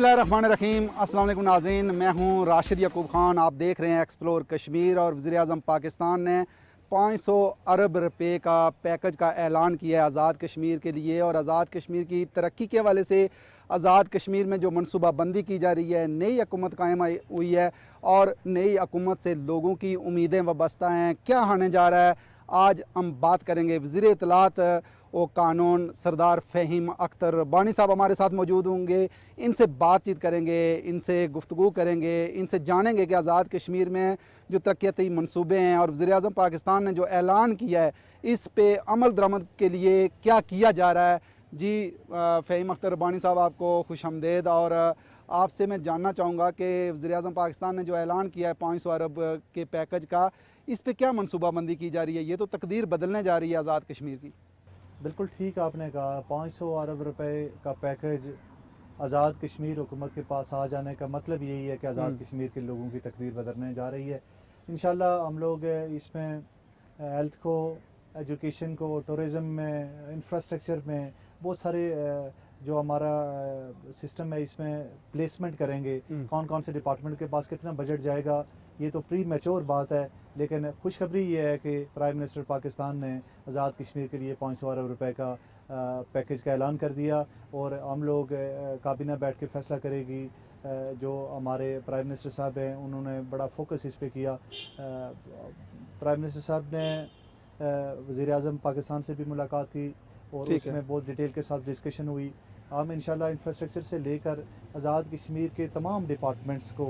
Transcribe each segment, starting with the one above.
बिस्मिल्लाहिर्रहमानिर्रहीम। अस्सलाम वालेकुम नाज़रीन, मैं हूं राशिद याकूब ख़ान। आप देख रहे हैं एक्सप्लोर कश्मीर। और वज़ीर-ए-आज़म पाकिस्तान ने 500 अरब रुपए का पैकेज का ऐलान किया है आज़ाद कश्मीर के लिए। और आज़ाद कश्मीर की तरक्की के हवाले से आज़ाद कश्मीर में जो मनसूबाबंदी की जा रही है, नई हुकूमत कायम हुई है और नई हुकूमत से लोगों की उम्मीदें वाबस्ता हैं। क्या होने जा रहा है, आज हम बात करेंगे। वज़ीर इत्तलात व कानून सरदार फ़हीम अख्तर बानी साहब हमारे साथ मौजूद होंगे। इनसे बातचीत करेंगे, इनसे गुफ्तगू करेंगे, इनसे जानेंगे कि आज़ाद कश्मीर में जो तरक्याती मनसूबे हैं और वज़ीर-ए-आज़म पाकिस्तान ने जो ऐलान किया है, इस पे अमल दरामद के लिए क्या किया जा रहा है। जी फ़हीम अख्तर बानी साहब, आपको खुशामदीद। और आपसे मैं जानना चाहूँगा कि वज़ीर-ए-आज़म पाकिस्तान ने जो ऐलान किया है 500 अरब के पैकेज का, इस पे क्या मनसूबाबंदी की जा रही है। ये तो तकदीर बदलने जा रही है आज़ाद कश्मीर की। बिल्कुल ठीक आपने कहा। 500 अरब रुपए का पैकेज आज़ाद कश्मीर हुकूमत के पास आ जाने का मतलब यही है कि आज़ाद कश्मीर के लोगों की तकदीर बदलने जा रही है। इंशाल्लाह हम लोग इसमें हेल्थ को, एजुकेशन को, टूरिज़म में, इंफ्रास्ट्रक्चर में बहुत सारे जो हमारा सिस्टम है इसमें प्लेसमेंट करेंगे। कौन कौन से डिपार्टमेंट के पास कितना बजट जाएगा, ये तो प्री मैच्योर बात है। लेकिन खुशखबरी ये है कि प्राइम मिनिस्टर पाकिस्तान ने आज़ाद कश्मीर के लिए 500 अरब रुपए का पैकेज का ऐलान कर दिया। और हम लोग काबीना बैठ के फ़ैसला करेगी। जो हमारे प्राइम मिनिस्टर साहब हैं उन्होंने बड़ा फोकस इस पे किया। प्राइम मिनिस्टर साहब ने वज़ीर-ए-आज़म पाकिस्तान से भी मुलाकात की और उसमें बहुत डिटेल के साथ डिस्कशन हुई। हम इंशाल्लाह इंफ्रास्ट्रक्चर से लेकर आज़ाद कश्मीर के तमाम डिपार्टमेंट्स को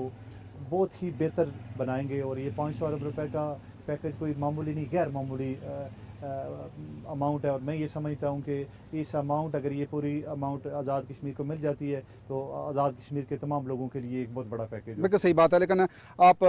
बहुत ही बेहतर बनाएंगे। और ये 500 अरब रुपए का पैकेज कोई मामूली नहीं, गैर मामूली अमाउंट है। और मैं ये समझता हूँ कि इस अमाउंट, अगर ये पूरी अमाउंट आज़ाद कश्मीर को मिल जाती है तो आज़ाद कश्मीर के तमाम लोगों के लिए एक बहुत बड़ा पैकेज है। बिल्कुल सही बात है। लेकिन आप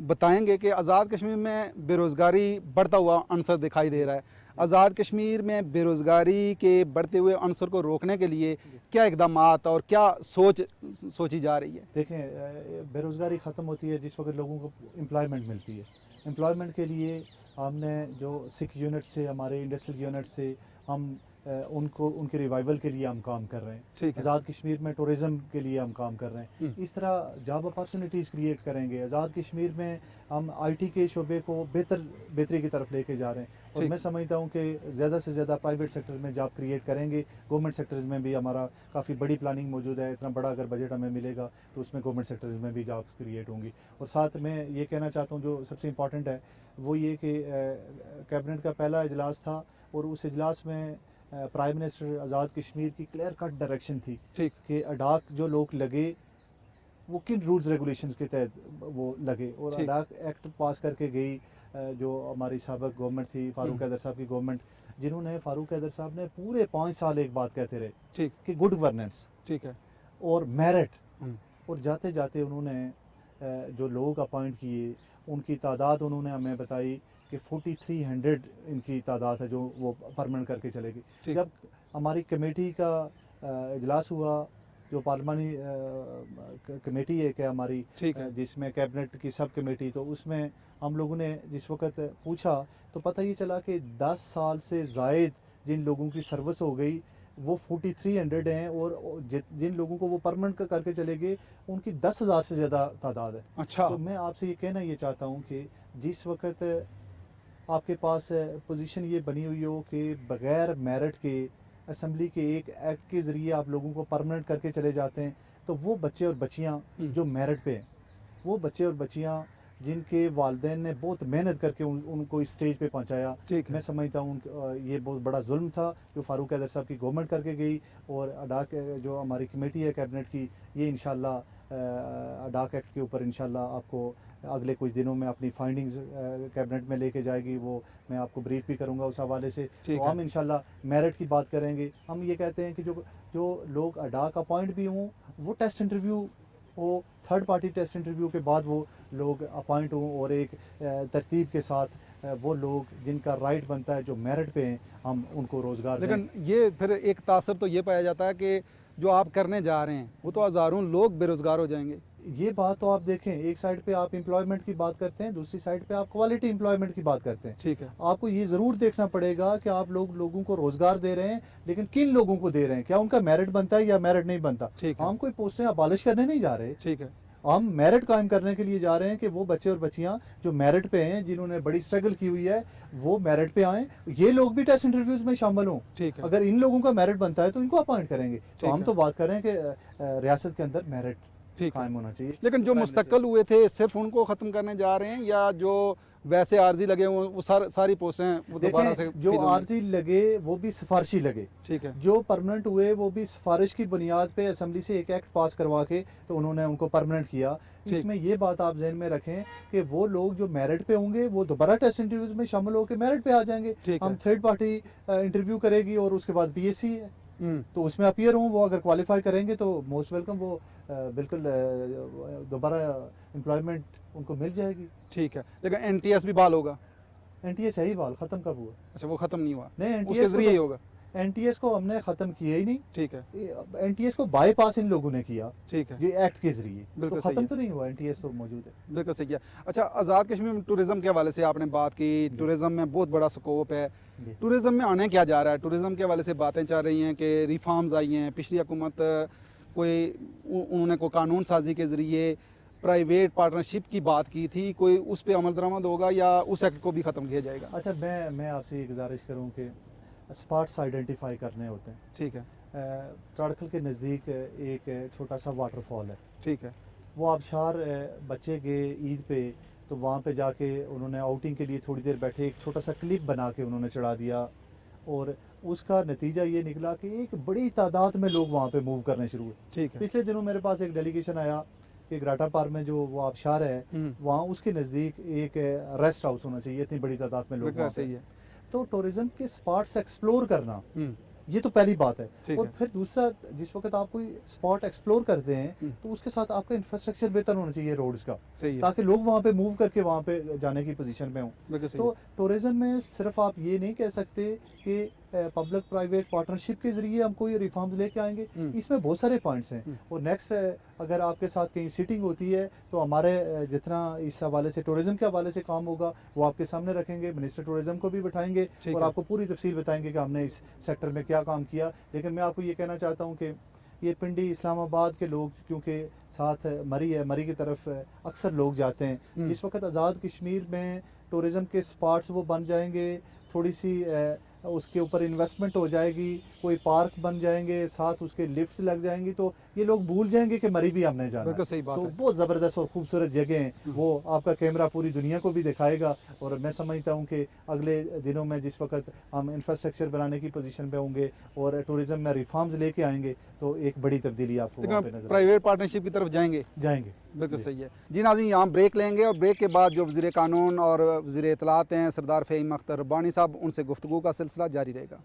बताएंगे कि आज़ाद कश्मीर में बेरोज़गारी बढ़ता हुआ अनसर दिखाई दे रहा है। आज़ाद कश्मीर में बेरोज़गारी के बढ़ते हुए अनसर को रोकने के लिए क्या इक़दामात और क्या सोची जा रही है। देखें, बेरोज़गारी ख़त्म होती है जिस वक्त लोगों को एम्प्लॉयमेंट मिलती है। एम्प्लॉयमेंट के लिए हमने जो सिख यूनिट से, हमारे इंडस्ट्रियल यूनिट से हम उनके रिवाइवल के लिए हम काम कर रहे हैं। आज़ाद कश्मीर में टूरिज़म के लिए हम काम कर रहे हैं। इस तरह जॉब अपॉर्चुनिटीज़ क्रिएट करेंगे। आज़ाद कश्मीर में हम आईटी के शोबे को बेहतरी की तरफ लेके जा रहे हैं। और मैं समझता हूँ कि ज़्यादा से ज़्यादा प्राइवेट सेक्टर में जॉब क्रिएट करेंगे। गवर्नमेंट सेक्टर्स में भी हमारा काफ़ी बड़ी प्लानिंग मौजूद है। इतना बड़ा अगर बजट हमें मिलेगा तो उसमें गवर्नमेंट सेक्टर्स में भी जॉब्स क्रिएट होंगी। और साथ में ये कहना चाहता हूँ, जो सबसे इम्पॉर्टेंट है वो ये कि कैबिनेट का पहला इजलास था और उस इजलास में प्राइम मिनिस्टर आज़ाद कश्मीर की क्लियर कट डायरेक्शन थी कि अडाक जो लोग लगे वो किन रूल्स रेगुलेशंस के तहत वो लगे। और अडाक एक्ट पास करके गई जो हमारी साबिक गवर्नमेंट थी, फारूक हैदर साहब की गवर्नमेंट, जिन्होंने, फारूक हैदर साहब ने पूरे 5 साल एक बात कहते रहे कि गुड गवर्नेंस और मेरिट। और जाते जाते उन्होंने जो लोग अपॉइंट किए उनकी तादाद उन्होंने हमें बताई कि 4300 इनकी तादाद है जो वो परमानेंट करके चलेगी। जब हमारी कमेटी का इजलास हुआ, जो पार्लिमानी कमेटी है कि हमारी, जिसमें कैबिनेट की सब कमेटी, तो उसमें हम लोगों ने जिस वक्त पूछा तो पता ये चला कि 10 साल से ज़ायद जिन लोगों की सर्विस हो गई वो 4300 हैं। और जिन लोगों को वो परमानेंट करके चले गए उनकी 10,000 से ज़्यादा तादाद है। अच्छा। तो मैं आपसे ये कहना ये चाहता हूँ कि जिस वक्त आपके पास पोजीशन ये बनी हुई हो कि बग़ैर मेरिट के असम्बली के एक एक्ट के ज़रिए आप लोगों को परमानेंट करके चले जाते हैं, तो वो बच्चे और बच्चियाँ जो मेरिट पे हैं, वो बच्चे और बच्चियाँ जिनके वालिदैन ने बहुत मेहनत करके उनको इस स्टेज पे पहुंचाया, मैं समझता हूँ ये बहुत बड़ा जुल्म था जो फारूक हैदर साहब की गवर्नमेंट करके गई। और अडाक जो हमारी कमेटी है कैबिनेट की, ये इंशाल्लाह अडाक एक्ट के ऊपर इंशाल्लाह आपको अगले कुछ दिनों में अपनी फाइंडिंग्स कैबिनेट में लेके जाएगी। वो मैं आपको ब्रीफ भी करूँगा उस हवाले से। तो हम इंशाल्लाह मेरिट की बात करेंगे। हम ये कहते हैं कि जो लोग अडाक अपॉइंट भी हों वो टेस्ट इंटरव्यू हो, थर्ड पार्टी टेस्ट इंटरव्यू के बाद वो लोग अपॉइंट हों और एक तरतीब के साथ वो लोग जिनका राइट बनता है, जो मेरिट पे हैं, हम उनको रोज़गार दें। लेकिन ये फिर एक तासर तो ये पाया जाता है कि जो आप करने जा रहे हैं वो तो हज़ारों लोग बेरोज़गार हो जाएंगे। ये बात तो आप देखें, एक साइड पे आप एम्प्लॉयमेंट की बात करते हैं, दूसरी साइड पे आप क्वालिटी एम्प्लॉयमेंट की बात करते हैं। ठीक है। आपको ये ज़रूर देखना पड़ेगा कि आप लोगों को रोज़गार दे रहे हैं, लेकिन किन लोगों को दे रहे हैं, क्या उनका मेरिट बनता है या मेरिट नहीं बनता। ठीक है। हम कोई पोस्टें अबॉलिश करने नहीं जा रहे, ठीक है। हम मेरिट कायम करने के लिए जा रहे हैं कि वो बच्चे और बच्चियां जो मेरिट पे हैं, जिन्होंने बड़ी स्ट्रगल की हुई है, वो मेरिट पे आएँ, ये लोग भी टेस्ट इंटरव्यूज में शामिल हों। ठीक है। अगर इन लोगों का मेरिट बनता है तो इनको अपॉइंट करेंगे। तो ठीक हम है। तो बात कर रहे हैं कि रियासत के अंदर मेरिट ठीक है। कायम होना चाहिए। लेकिन जो मुस्तक्कल हुए थे सिर्फ उनको ख़त्म करने जा रहे हैं, या जो वैसे आर्जी लगे वो सारी पोस्टें वो दोबारा से देखें, जो fill होंगी? आर्जी लगे वो भी सिफारशी लगे, ठीक है। जो परमानेंट हुए वो भी सिफारिश की बुनियाद पे असेंबली से एक एक्ट पास करवा के तो उन्होंने उनको परमानेंट किया। ठीक। इसमें ये बात आप जहन में रखें कि वो लोग जो मेरिट पे होंगे वो दोबारा टेस्ट इंटरव्यूज में शामिल होकर मेरिट पे आ जाएंगे। ठीक हम है। थर्ड पार्टी इंटरव्यू करेगी और उसके बाद बीएससी है हम्म, तो उसमें अपीयर हों, वो अगर क्वालिफाई करेंगे तो मोस्ट वेलकम, वो बिल्कुल दोबारा एम्प्लॉयमेंट उनको मिल जाएगी। ठीक है। लेकिन एनटीएस भी बहाल होगा? एनटीएस है ही बाल खत्म कब हुआ? अच्छा, वो ख़त्म नहीं हुआ, नहीं, उसके ज़रिए ही होगा? एनटीएस को हमने खत्म किया ही नहीं। ठीक है। एनटीएस को बाईपास इन लोगों ने किया ठीक है। ये एक्ट के जरिए, बिल्कुल तो सही खत्म है। तो नहीं हुआ, एनटीएस तो मौजूद है। बिल्कुल सही है। अच्छा, आज़ाद कश्मीर में टूरिज़्म के हवाले से आपने बात की, टूरिज़्म में बहुत बड़ा स्कोप है। जी। टूरिज़्म में आने क्या जा रहा है? टूरिज़्म के हवाले से बातें चल रही हैं कि रिफॉर्म्स आई हैं, पिछली हुकूमत उन्होंने कोई कानून साजी के ज़रिए प्राइवेट पार्टनरशिप की बात की थी, कोई उस पर अमल दरामद होगा या उस एक्ट को भी ख़त्म किया जाएगा? अच्छा, मैं आपसे ये गुजारिश करूँ कि स्पॉट्स आइडेंटिफाई करने होते हैं। ठीक है। त्राड़खल के नज़दीक एक छोटा सा वाटरफॉल है। ठीक है। वो आबशार बच्चे गए ईद पे, तो वहाँ पे जाके उन्होंने आउटिंग के लिए थोड़ी देर बैठे, एक छोटा सा क्लिप बना के उन्होंने चढ़ा दिया और उसका नतीजा ये निकला कि एक बड़ी तादाद में लोग वहाँ पे मूव करने शुरू हुए। ठीक है। पिछले दिनों मेरे पास एक डेलीगेशन आया कि ग्राटा पार में जो वो आबशार है वहाँ उसके नज़दीक एक रेस्ट हाउस होना चाहिए, इतनी बड़ी तादाद में लोग बिल्कुल वहाँ पे। सही है। तो टूरिज्म के स्पॉट्स एक्सप्लोर करना, हम्म, ये तो पहली बात है। ठीक और है। फिर दूसरा, जिस वक्त आप कोई स्पॉट एक्सप्लोर करते हैं तो उसके साथ आपका इंफ्रास्ट्रक्चर बेहतर होना चाहिए रोड्स का, सही है। ताकि लोग वहाँ पे मूव करके वहाँ पे जाने की पोजीशन में हों। बिल्कुल सही तो है। टूरिज्म में सिर्फ आप ये नहीं कह सकते कि पब्लिक प्राइवेट पार्टनरशिप के जरिए हम कोई रिफॉर्म्स लेके आएंगे, इसमें बहुत सारे पॉइंट्स हैं। और नेक्स्ट, अगर आपके साथ कहीं सीटिंग होती है तो हमारे जितना इस हवाले से टूरिज्म के हवाले से काम होगा वो आपके सामने रखेंगे, मिनिस्टर टूरिज्म को भी बिठाएंगे ठीक और है। आपको पूरी तफसील बताएंगे कि हमने इस सेक्टर में क्या काम किया। लेकिन मैं आपको ये कहना चाहता हूँ कि ये पिंडी इस्लामाबाद के लोग, क्योंकि साथ मरी है, मरी की तरफ अक्सर लोग जाते हैं, जिस वक्त आज़ाद कश्मीर में टूरिज़म के स्पॉट्स वो बन जाएंगे, थोड़ी सी उसके ऊपर इन्वेस्टमेंट हो जाएगी, कोई पार्क बन जाएंगे, साथ उसके लिफ्ट्स लग जाएंगी, तो ये लोग भूल जाएंगे कि मरी भी हमने जाना है। बिल्कुल सही बात तो है। बहुत ज़बरदस्त और खूबसूरत जगह हैं, वो आपका कैमरा पूरी दुनिया को भी दिखाएगा। और मैं समझता हूँ कि अगले दिनों में जिस वक्त हम इंफ्रास्ट्रक्चर बनाने की पोजीशन पे होंगे और टूरिज़्म में रिफॉर्म्स लेके आएंगे तो एक बड़ी तब्दीली आपको वहाँ पे लेकिन नजर प्राइवेट पार्टनरशिप की तरफ जाएंगे। बिल्कुल सही है। जी नाज़रीन, यहाँ ब्रेक लेंगे और ब्रेक के बाद जो वज़ीर कानून और वज़ीर इत्तलात हैं सरदार फ़हीम अख्तर रब्बानी साहब, उनसे गुफ्तगू का सिलसिला जारी रहेगा।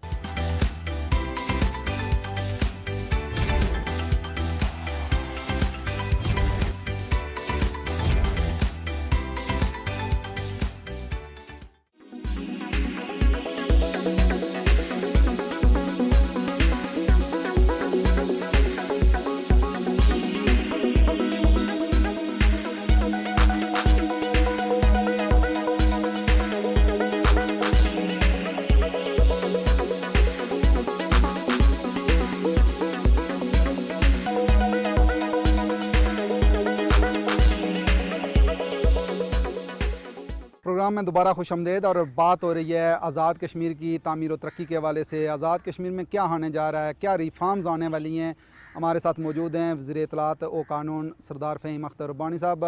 प्रोग्राम में दोबारा खुशामदीद। और बात हो रही है आज़ाद कश्मीर की तामीर और तरक्की के हवाले से। आज़ाद कश्मीर में क्या होने जा रहा है, क्या रिफॉर्म्स आने वाली हैं। हमारे साथ मौजूद हैं वज़ीर इत्तलात व कानून सरदार फ़हीम अख्तर रब्बानी साहब।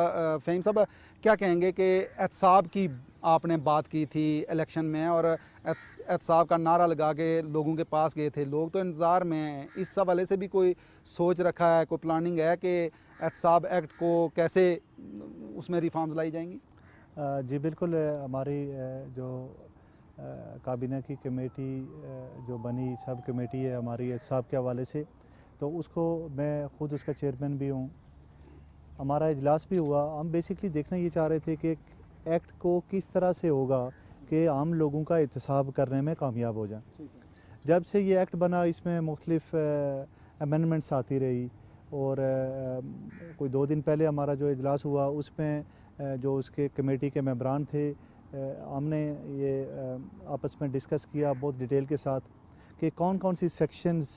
फ़हीम साहब, क्या कहेंगे कि एहतसाब की आपने बात की थी इलेक्शन में और एहतसाब का नारा लगा के लोगों के पास गए थे, लोग तो इंतज़ार में हैं, इस हवाले से भी कोई सोच रखा है, कोई प्लानिंग है कि एहतसाब एक्ट को कैसे उसमें रिफॉर्म्स लाई जाएंगी? जी बिल्कुल, हमारी जो काबीना की कमेटी जो बनी, सब कमेटी है हमारी एहतसाब के हवाले से, तो उसको मैं ख़ुद उसका चेयरमैन भी हूँ। हमारा इजलास भी हुआ। हम बेसिकली देखना ये चाह रहे थे कि एक्ट को किस तरह से होगा कि आम लोगों का एहतसाब करने में कामयाब हो जाए। जब से ये एक्ट बना इसमें मुख्तलिफ़ अमेंडमेंट्स आती रही और कोई 2 दिन पहले हमारा जो इजलास हुआ उसमें जो उसके कमेटी के मेंबरान थे हमने ये आपस में डिस्कस किया बहुत डिटेल के साथ कि कौन कौन सी सेक्शंस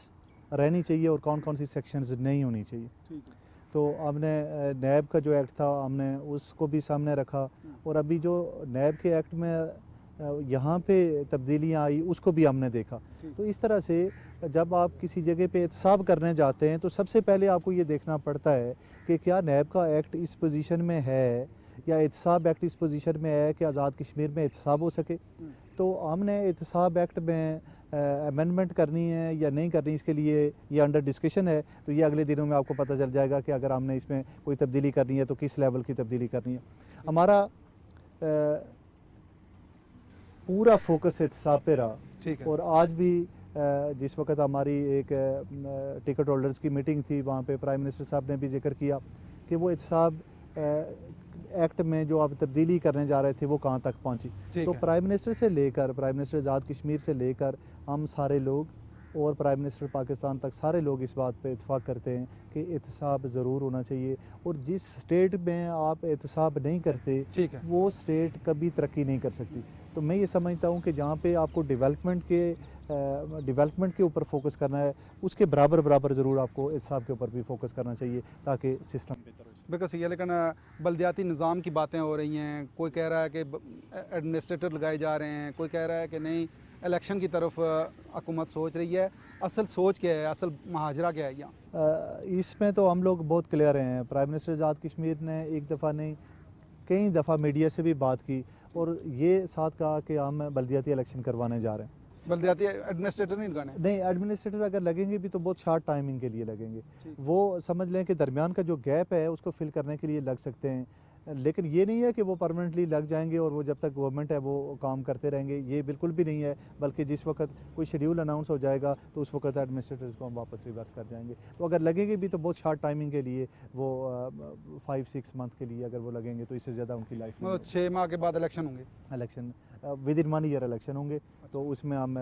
रहनी चाहिए और कौन कौन सी सेक्शंस नहीं होनी चाहिए। ठीक है। तो हमने नैब का जो एक्ट था हमने उसको भी सामने रखा और अभी जो नैब के एक्ट में यहाँ पे तब्दीलियाँ आई उसको भी हमने देखा। तो इस तरह से जब आप किसी जगह पे एहतसाब करने जाते हैं तो सबसे पहले आपको ये देखना पड़ता है कि क्या नैब का एक्ट इस पोजीशन में है या एहतसाब एक्ट इस पोजीशन में है कि आज़ाद कश्मीर में एहतसाब हो सके। तो हमने एहतसाब एक्ट में अमेंडमेंट करनी है या नहीं करनी, इसके लिए ये अंडर डिस्कशन है। तो ये अगले दिनों में आपको पता चल जाएगा कि अगर हमने इसमें कोई तब्दीली करनी है तो किस लेवल की तब्दीली करनी है। हमारा पूरा फोकस एहतसाब पे रहा। ठीक है। और आज भी जिस वक्त हमारी एक टिकट होल्डर्स की मीटिंग थी वहाँ पे प्राइम मिनिस्टर साहब ने भी जिक्र किया कि वो एहतसाब एक्ट में जो आप तब्दीली करने जा रहे थे वो कहाँ तक पहुँची। तो प्राइम मिनिस्टर से लेकर प्राइम मिनिस्टर आज़ाद कश्मीर से लेकर हम सारे लोग और प्राइम मिनिस्टर पाकिस्तान तक सारे लोग इस बात पे इत्तेफाक करते हैं कि एहतसाब ज़रूर होना चाहिए। और जिस स्टेट में आप एहतसाब नहीं करते ठीक है। वो स्टेट कभी तरक्की नहीं कर सकती। तो मैं ये समझता हूँ कि जहाँ पे आपको डेवलपमेंट के ऊपर फोकस करना है उसके बराबर ज़रूर आपको एहतसाब के ऊपर भी फोकस करना चाहिए ताकि सिस्टम बेहतर हो सके। बिल्कुल सही है। लेकिन बलदियाती निज़ाम की बातें हो रही हैं, कोई कह रहा है कि एडमिनिस्ट्रेटर लगाए जा रहे हैं, कोई कह रहा है कि नहीं इलेक्शन की तरफ हुकूमत सोच रही है। असल सोच क्या है, असल महाजरा क्या है यहाँ? इसमें तो हम लोग बहुत क्लियर हैं। प्राइम मिनिस्टर आज़ाद कश्मीर ने एक दफ़ा नहीं कई दफ़ा मीडिया से भी बात की और ये साथ कहा कि हम बलदियाती इलेक्शन करवाने जा रहे हैं। बलदियाती एडमिनिस्ट्रेटर नहीं लगाने? नहीं, एडमिनिस्ट्रेटर अगर लगेंगे भी तो बहुत शॉर्ट टाइमिंग के लिए लगेंगे। वो समझ लें कि दरमियान का जो गैप है उसको फिल करने के लिए लग सकते हैं, लेकिन ये नहीं है कि वो परमानेंटली लग जाएंगे और वो जब तक गवर्नमेंट है वो काम करते रहेंगे, ये बिल्कुल भी नहीं है। बल्कि जिस वक्त कोई शेड्यूल अनाउंस हो जाएगा तो उस वक्त एडमिनिस्ट्रेटर्स को हम वापस रिवर्स कर जाएंगे। तो अगर लगेंगे भी तो बहुत शॉर्ट टाइमिंग के लिए, वो 5-6 मंथ के लिए अगर वो लगेंगे तो इससे ज़्यादा उनकी लाइफ में 6 माह के बाद इलेक्शन होंगे। Election with in 1 year election होंगे। तो उसमें हम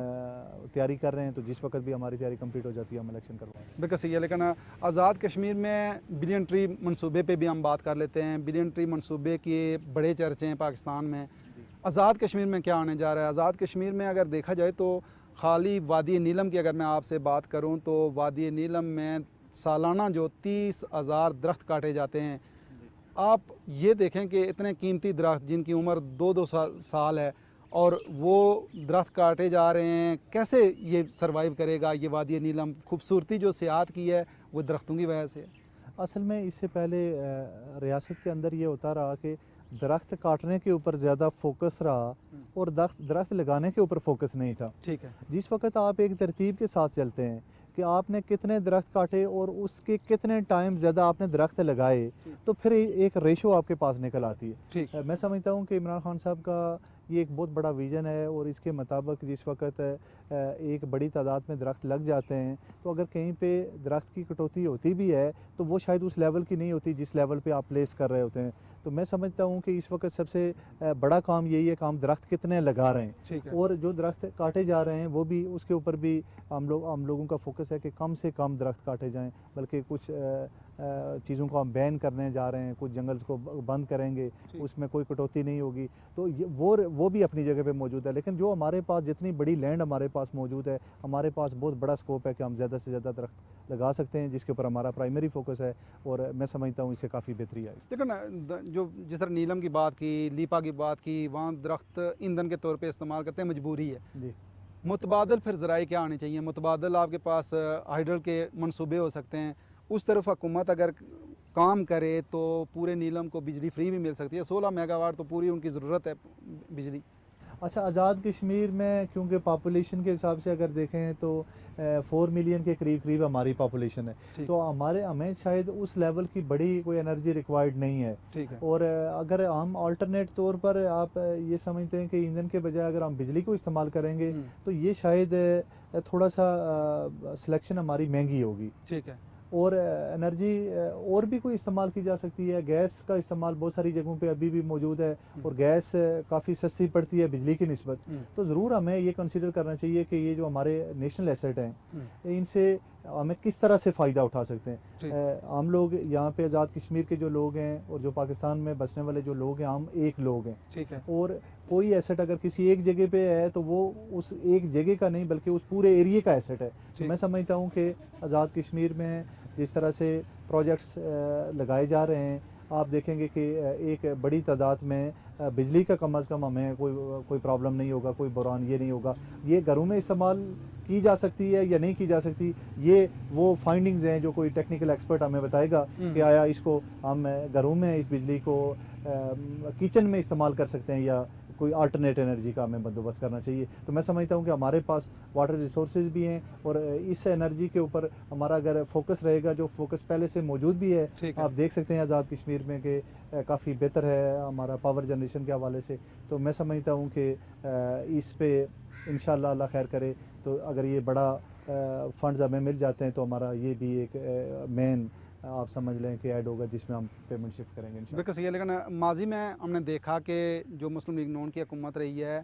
तैयारी कर रहे हैं। तो जिस वक्त भी हमारी तैयारी कंप्लीट हो जाती है हम इलेक्शन करवाएंगे। बिल्कुल सही है। लेकिन आज़ाद कश्मीर में बिलियन ट्री मंसूबे पे भी हम बात कर लेते हैं। बिलियन ट्री मंसूबे के बड़े चर्चे हैं पाकिस्तान में। आज़ाद कश्मीर में क्या आने जा रहा है? आज़ाद कश्मीर में अगर देखा जाए तो खाली वादी नीलम की अगर मैं आपसे बात करूँ तो वादी नीलम में सालाना जो 30,000 दरख्त काटे जाते हैं। आप ये देखें कि इतने कीमती दरख्त जिनकी उम्र 2-2 साल है और वो दरख्त काटे जा रहे हैं, कैसे ये सरवाइव करेगा ये वादी नीलम? खूबसूरती जो सियाहत की है वो दरख्तों की वजह से। असल में इससे पहले रियासत के अंदर ये होता रहा कि दरख्त काटने के ऊपर ज़्यादा फोकस रहा और दरख्त लगाने के ऊपर फोकस नहीं था। ठीक है। जिस वक्त आप एक तरतीब के साथ चलते हैं कि आपने कितने दरख्त काटे और उसके कितने टाइम ज़्यादा आपने दरख्त लगाए तो फिर एक रेशो आपके पास निकल आती है। ठीक। मैं समझता हूँ कि इमरान खान साहब का ये एक बहुत बड़ा विज़न है और इसके मुताबिक जिस वक्त एक बड़ी तादाद में दरख्त लग जाते हैं तो अगर कहीं पे दरख्त की कटौती होती भी है तो वो शायद उस लेवल की नहीं होती जिस लेवल पे आप प्लेस कर रहे होते हैं। तो मैं समझता हूँ कि इस वक्त सबसे बड़ा काम यही है कि हम दरख्त कितने लगा रहे हैं। ठीक है। और जो दरख्त काटे जा रहे हैं वो भी उसके ऊपर भी हम लोगों का फोकस है कि कम से कम दरख्त काटे जाएं। बल्कि कुछ चीज़ों को हम बैन करने जा रहे हैं, कुछ जंगल्स को बंद करेंगे, उसमें कोई कटौती नहीं होगी। तो वो भी अपनी जगह पे मौजूद है। लेकिन जो हमारे पास जितनी बड़ी लैंड हमारे पास मौजूद है, हमारे पास बहुत बड़ा स्कोप है कि हम ज़्यादा से ज़्यादा दरख्त लगा सकते हैं, जिसके ऊपर हमारा प्राइमरी फोकस है और मैं समझता हूँ इससे काफ़ी बेहतरी आएगी। लेकिन जो जिस तरह नीलम की बात की, लीपा की बात की, वहाँ दरख्त ईंधन के तौर पे इस्तेमाल करते हैं, मजबूरी है जी। मुतबादल फिर ज़राए क्या आने चाहिए? मुतबादल आपके पास हाइडल के मंसूबे हो सकते हैं, उस तरफ हुकूमत अगर काम करे तो पूरे नीलम को बिजली फ्री भी मिल सकती है। 16 मेगावाट तो पूरी उनकी ज़रूरत है बिजली। अच्छा, आज़ाद कश्मीर में क्योंकि पॉपुलेशन के हिसाब से अगर देखें तो 4 मिलियन के करीब हमारी पॉपुलेशन है। तो हमें शायद उस लेवल की बड़ी कोई एनर्जी रिक्वायर्ड नहीं है। ठीक है। और अगर हम अल्टरनेट तौर पर आप ये समझते हैं कि ईंधन के बजाय अगर हम बिजली को इस्तेमाल करेंगे तो ये शायद थोड़ा सा सिलेक्शन हमारी महंगी होगी। ठीक है। और एनर्जी और भी कोई इस्तेमाल की जा सकती है। गैस का इस्तेमाल बहुत सारी जगहों पे अभी भी मौजूद है और गैस काफ़ी सस्ती पड़ती है बिजली की निस्बत। तो ज़रूर हमें ये कंसीडर करना चाहिए कि ये जो हमारे नेशनल एसेट हैं इनसे हमें किस तरह से फ़ायदा उठा सकते ठीक। हैं। हम लोग यहाँ पे आज़ाद कश्मीर के जो लोग हैं और जो पाकिस्तान में बसने वाले जो लोग हैं, हम एक लोग हैं। ठीक है। और कोई एसेट अगर किसी एक जगह पे है तो वो उस एक जगह का नहीं बल्कि उस पूरे एरिया का एसेट है। तो ठीक। मैं समझता हूँ कि आज़ाद कश्मीर में जिस तरह से प्रोजेक्ट्स लगाए जा रहे हैं, आप देखेंगे कि एक बड़ी तादाद में बिजली का कम अज़ कम हमें कोई प्रॉब्लम नहीं होगा, कोई बुरान ये नहीं होगा। ये घरों में इस्तेमाल की जा सकती है या नहीं की जा सकती, ये वो फाइंडिंग्स हैं जो कोई टेक्निकल एक्सपर्ट हमें बताएगा कि आया इसको हम घरों में इस बिजली को किचन में इस्तेमाल कर सकते हैं या कोई अल्टरनेट एनर्जी का हमें बंदोबस्त करना चाहिए। तो मैं समझता हूँ कि हमारे पास वाटर रिसोर्सेज भी हैं और इस एनर्जी के ऊपर हमारा अगर फोकस रहेगा, जो फोकस पहले से मौजूद भी है, ठीक है। आप देख सकते हैं आज़ाद कश्मीर में कि काफ़ी बेहतर है हमारा पावर जनरेशन के हवाले से। तो मैं समझता हूँ कि इस पे इंशाल्लाह अल्लाह खैर करे तो अगर ये बड़ा फंड्स हमें मिल जाते हैं तो हमारा ये भी एक मेन आप समझ लें कि ऐड होगा जिसमें हम पेमेंट शिफ्ट करेंगे इंशाल्लाह। बिल्कुल सही है, लेकिन माजी में हमने देखा कि जो मुस्लिम लीग नून की हुकूमत रही है,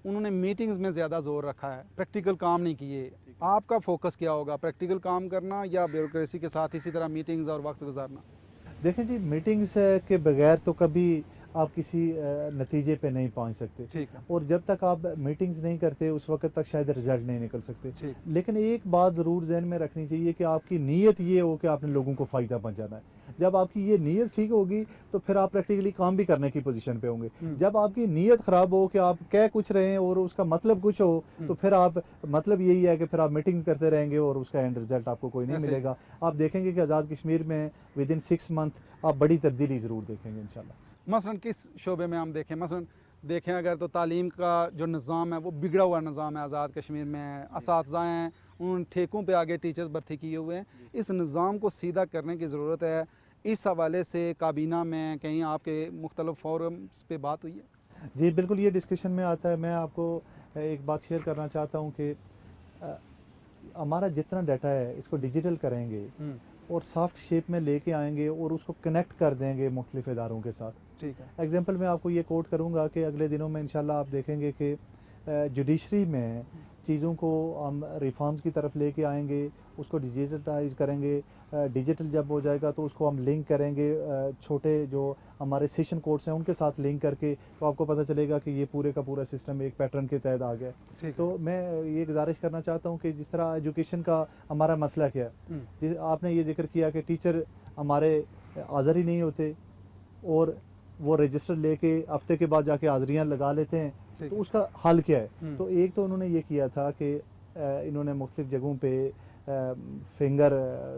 उन्होंने मीटिंग्स में ज़्यादा जोर रखा है, प्रैक्टिकल काम नहीं किए। आपका फोकस क्या होगा, प्रैक्टिकल काम करना या ब्यूरोक्रेसी के साथ इसी तरह मीटिंग्स और वक्त गुजारना? देखें जी, मीटिंग्स के बगैर तो कभी आप किसी नतीजे पे नहीं पहुंच सकते। ठीक है। और जब तक आप मीटिंग्स नहीं करते उस वक्त तक शायद रिजल्ट नहीं निकल सकते। ठीक। लेकिन एक बात ज़रूर जहन में रखनी चाहिए कि आपकी नीयत ये हो कि आपने लोगों को फ़ायदा पहुंचाना है। जब आपकी ये नीयत ठीक होगी तो फिर आप प्रैक्टिकली काम भी करने की पोजीशन पे होंगे। जब आपकी नीयत ख़राब हो कि आप कह कुछ रहे हैं और उसका मतलब कुछ हो, तो फिर आप मतलब यही है कि फिर आप मीटिंग्स करते रहेंगे और उसका एंड रिजल्ट आपको कोई नहीं ऐसे ही। मिलेगा। आप देखेंगे कि आज़ाद कश्मीर में विद इन 6 मंथ आप बड़ी तब्दीली ज़रूर देखेंगे इंशाल्लाह। मसलन किस शोबे में हम देखें, मसलन देखें अगर तो तालीम का जो निज़ाम है वो बिगड़ा हुआ निज़ाम है आज़ाद कश्मीर में। असातिज़ा हैं, उन ठेकों पे आगे टीचर्स भर्ती किए हुए हैं। इस निज़ाम को सीधा करने की ज़रूरत है। इस हवाले से काबीना में कहीं आपके मुख्तलिफ फोरम्स पे बात हुई है? जी बिल्कुल, ये डिस्कशन में आता है। मैं आपको एक बात शेयर करना चाहता हूँ कि हमारा जितना डाटा है इसको डिजिटल करेंगे और सॉफ्ट शेप में लेके आएंगे और उसको कनेक्ट कर देंगे मुख्तलिफ इदारों के साथ। ठीक है। एग्जांपल मैं आपको ये कोट करूँगा कि अगले दिनों में इंशाल्लाह आप देखेंगे कि जुडिशरी में चीज़ों को हम रिफॉर्म्स की तरफ लेके आएंगे, उसको डिजिटलाइज करेंगे। डिजिटल जब हो जाएगा तो उसको हम लिंक करेंगे छोटे जो हमारे सेशन कोड्स हैं उनके साथ लिंक करके, तो आपको पता चलेगा कि ये पूरे का पूरा सिस्टम एक पैटर्न के तहत आ गया है। तो मैं ये गुजारिश करना चाहता हूँ कि जिस तरह एजुकेशन का हमारा मसला क्या है, जिस आपने ये जिक्र किया कि टीचर हमारे हाज़िर ही नहीं होते और वो रजिस्टर लेके हफ्ते के बाद जाके हाज़िरियाँ लगा लेते हैं, तो उसका हल क्या है? तो एक तो उन्होंने ये किया था कि इन्होंने मुख्तलिफ जगहों पे फिंगर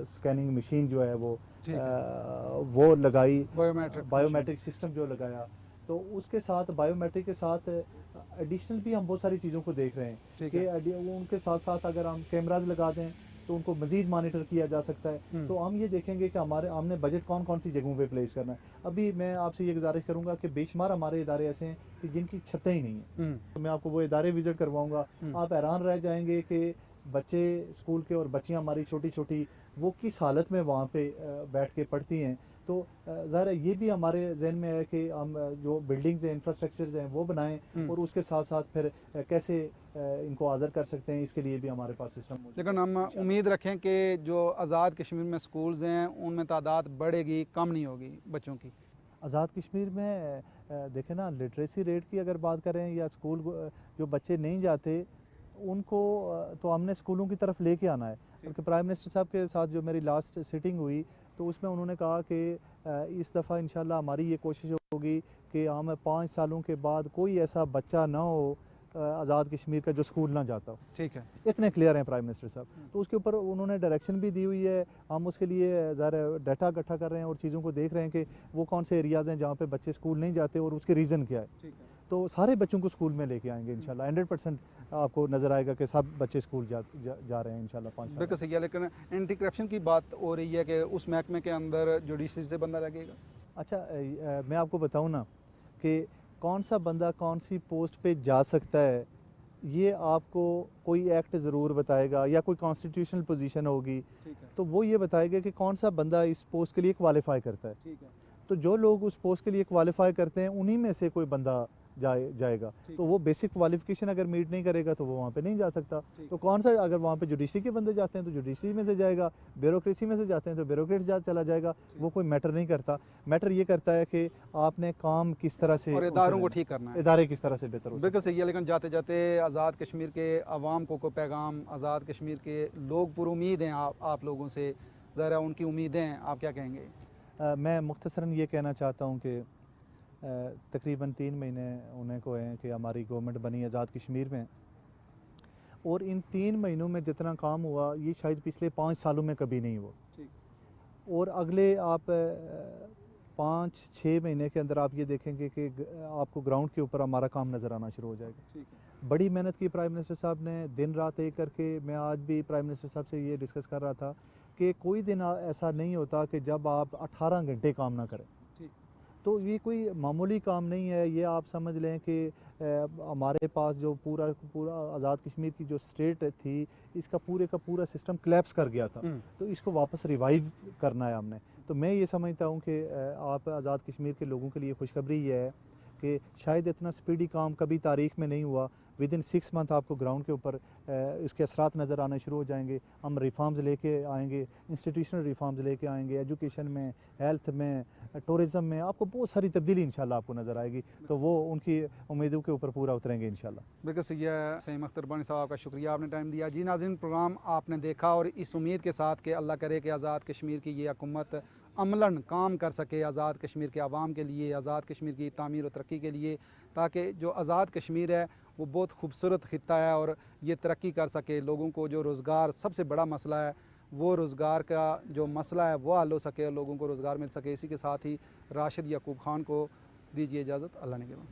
स्कैनिंग मशीन जो है वो लगाई, बायोमेट्रिक सिस्टम जो लगाया। तो उसके साथ बायोमेट्रिक के साथ एडिशनल भी हम बहुत सारी चीज़ों को देख रहे हैं कि वो उनके साथ साथ अगर हम कैमराज लगा दें तो उनको मज़ीद मॉनिटर किया जा सकता है। तो हम ये देखेंगे कि हमने बजट कौन कौन सी जगहों पे प्लेस करना है। अभी मैं आपसे ये गुजारिश करूंगा कि बेशुमार हमारे इदारे ऐसे हैं कि जिनकी छतें ही नहीं है। तो मैं आपको वो इदारे विज़िट करवाऊंगा, आप हैरान रह जाएंगे कि बच्चे स्कूल के और बच्चियाँ हमारी छोटी छोटी वो किस हालत में वहाँ पे बैठ के पढ़ती हैं। तो ज़ाहिर ये भी हमारे जहन में है कि हम जो बिल्डिंग्स हैं, इंफ्रास्ट्रक्चर्स हैं वो बनाएं और उसके साथ साथ फिर कैसे इनको हाज़िर कर सकते हैं, इसके लिए भी हमारे पास सिस्टम मौजूद है। लेकिन हम उम्मीद रखें कि जो आज़ाद कश्मीर में स्कूल्स हैं उनमें तादाद बढ़ेगी, कम नहीं होगी बच्चों की। आज़ाद कश्मीर में देखें ना, लिटरेसी रेट की अगर बात करें या स्कूल जो बच्चे नहीं जाते उनको तो हमने स्कूलों की तरफ लेके आना है। क्योंकि प्राइम मिनिस्टर साहब के साथ जो मेरी लास्ट सिटिंग हुई तो उसमें उन्होंने कहा कि इस दफ़ा इंशाल्लाह हमारी ये कोशिश होगी कि हम 5 सालों के बाद कोई ऐसा बच्चा ना हो आज़ाद कश्मीर का जो स्कूल ना जाता हो। ठीक है। इतने क्लियर हैं प्राइम मिनिस्टर साहब। तो उसके ऊपर उन्होंने डायरेक्शन भी दी हुई है। हम उसके लिए ज़रा डाटा इकट्ठा कर रहे हैं और चीज़ों को देख रहे हैं कि वो कौन से एरियाज़ हैं जहाँ पे बच्चे स्कूल नहीं जाते और उसके रीज़न क्या है। ठीक है। तो सारे बच्चों को स्कूल में लेके आएंगे इंशाल्लाह। 100% आपको नज़र आएगा कि सब बच्चे स्कूल जा रहे हैं इंशाल्लाह 5 साल। बिल्कुल सही है, लेकिन एंटी करप्शन की बात हो रही है कि उस महकमे के अंदर जुडिशरी से बंदा लगेगा। अच्छा मैं आपको बताऊँ ना कि कौन सा बंदा कौन सी पोस्ट पे जा सकता है, ये आपको कोई एक्ट ज़रूर बताएगा या कोई कॉन्स्टिट्यूशनल पोजीशन होगी तो वो ये बताएगा कि कौन सा बंदा इस पोस्ट के लिए क्वालिफाई करता है। ठीक है। तो जो लोग उस पोस्ट के लिए क्वालिफाई करते हैं उन्हीं में से कोई बंदा जाएगा। ठीक तो वो बेसिक क्वालिफिकेशन अगर मीट नहीं करेगा तो वो वहाँ पे नहीं जा सकता। ठीक। तो कौन सा, अगर वहाँ पे जुडिशरी के बंदे जाते हैं तो जुडिशरी में से जाएगा, ब्यूरोक्रेसी में से जाते हैं तो ब्यूरोक्रेट चला जाएगा। वो कोई मैटर नहीं करता। मैटर ये करता है कि आपने काम किस तरह से और उनसे इदारों को लेना है, ठीक करना है। इदारे किस तरह से बेहतर हो सकते बिल्कुल सही है। लेकिन जाते जाते आज़ाद कश्मीर के अवाम को पैगाम, आज़ाद कश्मीर के लोग पुर उम्मीद हैं आप लोगों से, ज़रा उनकी उम्मीदें आप क्या कहेंगे? मैं मुख्तसरन ये कहना चाहता हूँ कि तकरीबन 3 महीने होने को हैं कि हमारी गवर्नमेंट बनी आज़ाद कश्मीर में, और इन 3 महीनों में जितना काम हुआ ये शायद पिछले 5 सालों में कभी नहीं हुआ। ठीक। और अगले आप 5-6 महीने के अंदर आप ये देखेंगे कि आपको ग्राउंड के ऊपर हमारा काम नज़र आना शुरू हो जाएगा। ठीक है। बड़ी मेहनत की प्राइम मिनिस्टर साहब ने, दिन रात एक करके। मैं आज भी प्राइम मिनिस्टर साहब से ये डिस्कस कर रहा था कि कोई दिन ऐसा नहीं होता कि जब आप 18 घंटे काम ना करें। ठीक। तो ये कोई मामूली काम नहीं है। ये आप समझ लें कि हमारे पास जो पूरा आज़ाद कश्मीर की जो स्टेट थी, इसका पूरे का पूरा सिस्टम कोलैप्स कर गया था। तो इसको वापस रिवाइव करना है हमने। तो मैं ये समझता हूँ कि आप आज़ाद कश्मीर के लोगों के लिए खुशखबरी ये है कि शायद इतना स्पीडी काम कभी तारीख़ में नहीं हुआ। विद इन 6 मंथ आपको ग्राउंड के ऊपर इसके असरात नज़र आने शुरू हो जाएंगे। हम रिफॉर्म्स लेके आएंगे, इंस्टीट्यूशनल रिफॉर्म्स लेके आएंगे, एजुकेशन में, हेल्थ में, टूरिज़म में आपको बहुत सारी तब्दीली इंशाल्लाह आपको नज़र आएगी। तो वो उनकी उम्मीदों के ऊपर पूरा उतरेंगे इंशाल्लाह। बिल्कुल सही है। फ़हीम अख्तर बानी साहब का शुक्रिया, आपने टाइम दिया। जी नाज़रीन, प्रोग्राम आपने देखा और इस उम्मीद के साथ कि अल्लाह करे कि आज़ाद कश्मीर की ये हुकूमत अमलन काम कर सके आज़ाद कश्मीर के आवाम के लिए, आज़ाद कश्मीर की तामीर और तरक्की के लिए, ताकि जो आज़ाद कश्मीर है वो बहुत खूबसूरत खित्ता है और ये तरक्की कर सके। लोगों को जो रोज़गार सबसे बड़ा मसला है, वो रोज़गार का जो मसला है वो हल हो सके और लोगों को रोज़गार मिल सके। इसी के साथ ही राशिद याकूब खान को दीजिए इजाज़त। अल्लाह ने के बाद।